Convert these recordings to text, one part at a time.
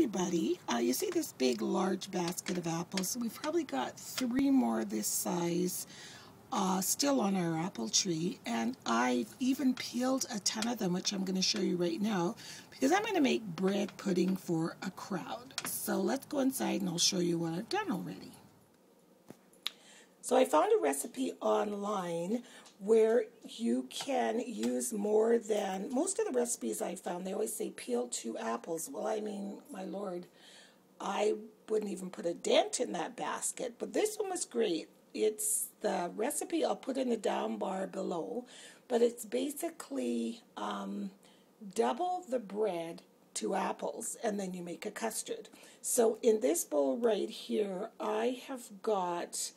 everybody. You see this big, large basket of apples? We've probably got 3 more this size still on our apple tree, and I've even peeled a ton of them, which I'm going to show you right now, because I'm going to make bread pudding for a crowd. So let's go inside and I'll show you what I've done already. So I found a recipe online where you can use more than, most of the recipes I found, they always say peel 2 apples. Well, I mean, my Lord, I wouldn't even put a dent in that basket, but this one was great. It's the recipe I'll put in the down bar below, but it's basically double the bread, 2 apples, and then you make a custard. So in this bowl right here, I have got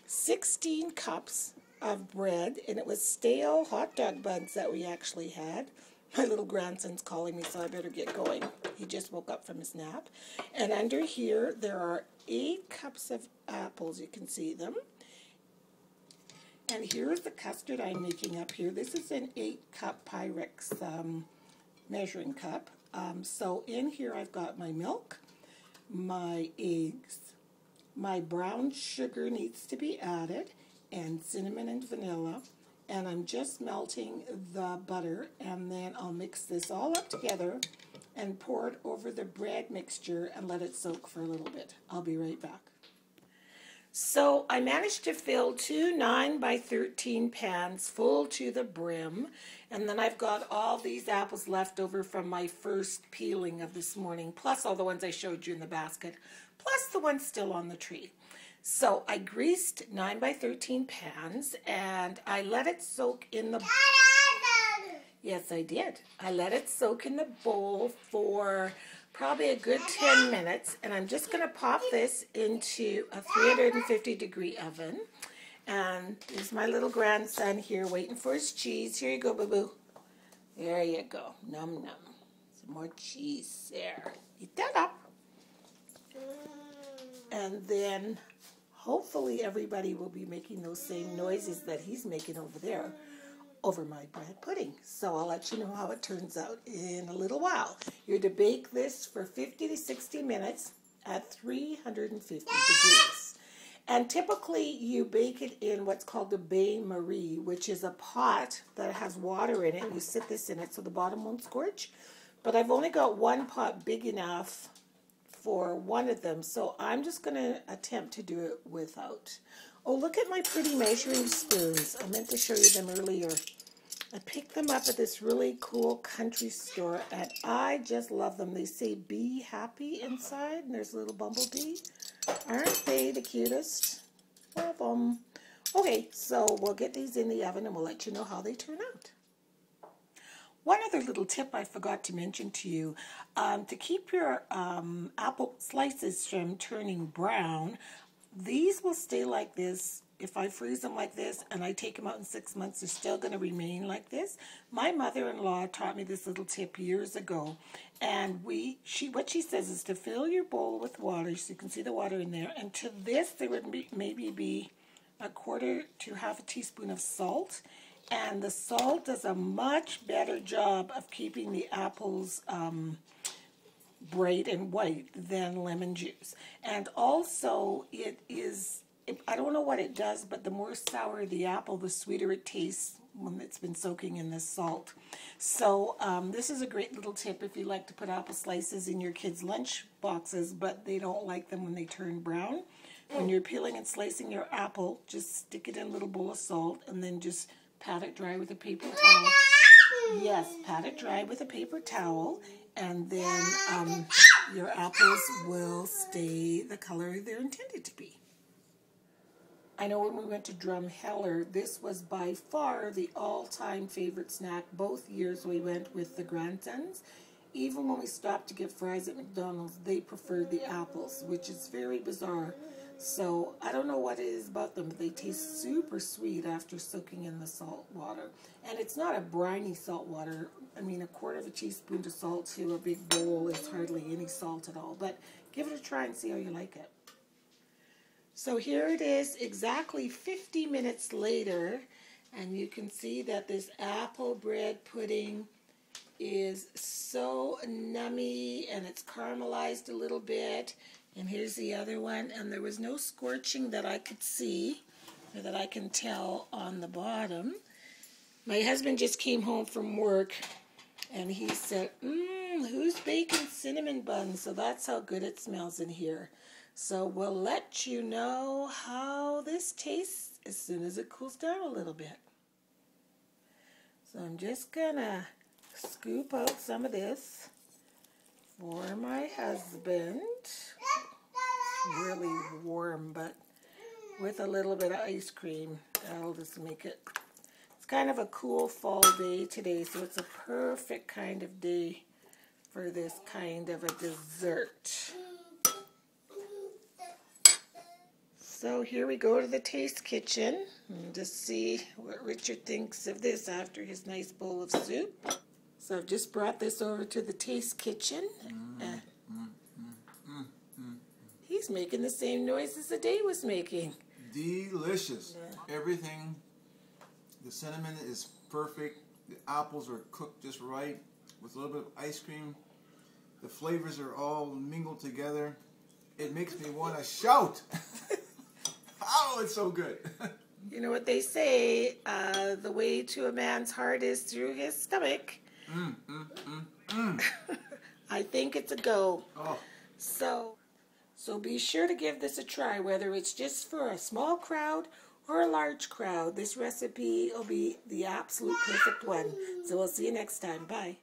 16 cups of bread, and it was stale hot dog buns that we actually had. My little grandson's calling me, so I better get going. He just woke up from his nap. And under here, there are 8 cups of apples. You can see them. And here's the custard I'm making up here. This is an 8-cup Pyrex measuring cup. So in here, I've got my milk, my eggs, my brown sugar needs to be added, and cinnamon and vanilla. And I'm just melting the butter, and then I'll mix this all up together and pour it over the bread mixture and let it soak for a little bit. I'll be right back. So I managed to fill 2 9-by-13 pans full to the brim, and then I've got all these apples left over from my first peeling of this morning, plus all the ones I showed you in the basket, plus the ones still on the tree. So I greased 9-by-13 pans, and I let it soak in the... Yes, I did. I let it soak in the bowl for probably a good 10 minutes, and I'm just going to pop this into a 350-degree oven. And there's my little grandson here waiting for his cheese. Here you go, boo-boo. There you go. Num num. Some more cheese there. Eat that up. And then hopefully everybody will be making those same noises that he's making over there over my bread pudding. So I'll let you know how it turns out in a little while. You're to bake this for 50 to 60 minutes at 350 degrees. And typically you bake it in what's called a bain-marie, which is a pot that has water in it. You sit this in it so the bottom won't scorch. But I've only got one pot big enough for one of them, so I'm just going to attempt to do it without. Oh, look at my pretty measuring spoons. I meant to show you them earlier. I picked them up at this really cool country store, and I just love them. They say "Be Happy" inside, and there's a little bumblebee. Aren't they the cutest? Love them. Okay, so we'll get these in the oven, and we'll let you know how they turn out. One other little tip I forgot to mention to you, to keep your apple slices from turning brown, these will stay like this. If I freeze them like this and I take them out in 6 months, they're still going to remain like this. My mother-in-law taught me this little tip years ago, and what she says is to fill your bowl with water, so you can see the water in there, and to this there would maybe be a 1/4 to 1/2 teaspoon of salt. And the salt does a much better job of keeping the apples bright and white than lemon juice. And also I don't know what it does, but the more sour the apple, the sweeter it tastes when it's been soaking in the salt. So this is a great little tip if you like to put apple slices in your kids' lunch boxes, but they don't like them when they turn brown. When you're peeling and slicing your apple, just stick it in a little bowl of salt and then just pat it dry with a paper towel. Yes, pat it dry with a paper towel, and then your apples will stay the color they're intended to be. I know when we went to Drumheller, this was by far the all-time favorite snack. Both years we went with the grandsons. Even when we stopped to get fries at McDonald's, they preferred the apples, which is very bizarre. So I don't know what it is about them, but they taste super sweet after soaking in the salt water. And it's not a briny salt water. I mean, a 1/4 teaspoon of salt to a big bowl is hardly any salt at all. But give it a try and see how you like it. So here it is exactly 50 minutes later, and you can see that this apple bread pudding is so nummy, and it's caramelized a little bit. And here's the other one, and there was no scorching that I could see, or that I can tell on the bottom. My husband just came home from work, and he said, who's baking cinnamon buns? So that's how good it smells in here. So we'll let you know how this tastes as soon as it cools down a little bit. So I'm just gonna scoop out some of this for my husband. It's really warm, but with a little bit of ice cream, that'll just make it. It's kind of a cool fall day today, so it's a perfect kind of day for this kind of a dessert. So here we go to the taste kitchen and just see what Richard thinks of this after his nice bowl of soup. So I've just brought this over to the taste kitchen. He's making the same noises the day was making. Delicious. Yeah. Everything. The cinnamon is perfect. The apples are cooked just right with a little bit of ice cream. The flavors are all mingled together. It makes me want to shout. Oh, it's so good. You know what they say, the way to a man's heart is through his stomach. I think it's a go. Oh. So be sure to give this a try, whether it's just for a small crowd or a large crowd. This recipe will be the absolute perfect one. So we'll see you next time. Bye.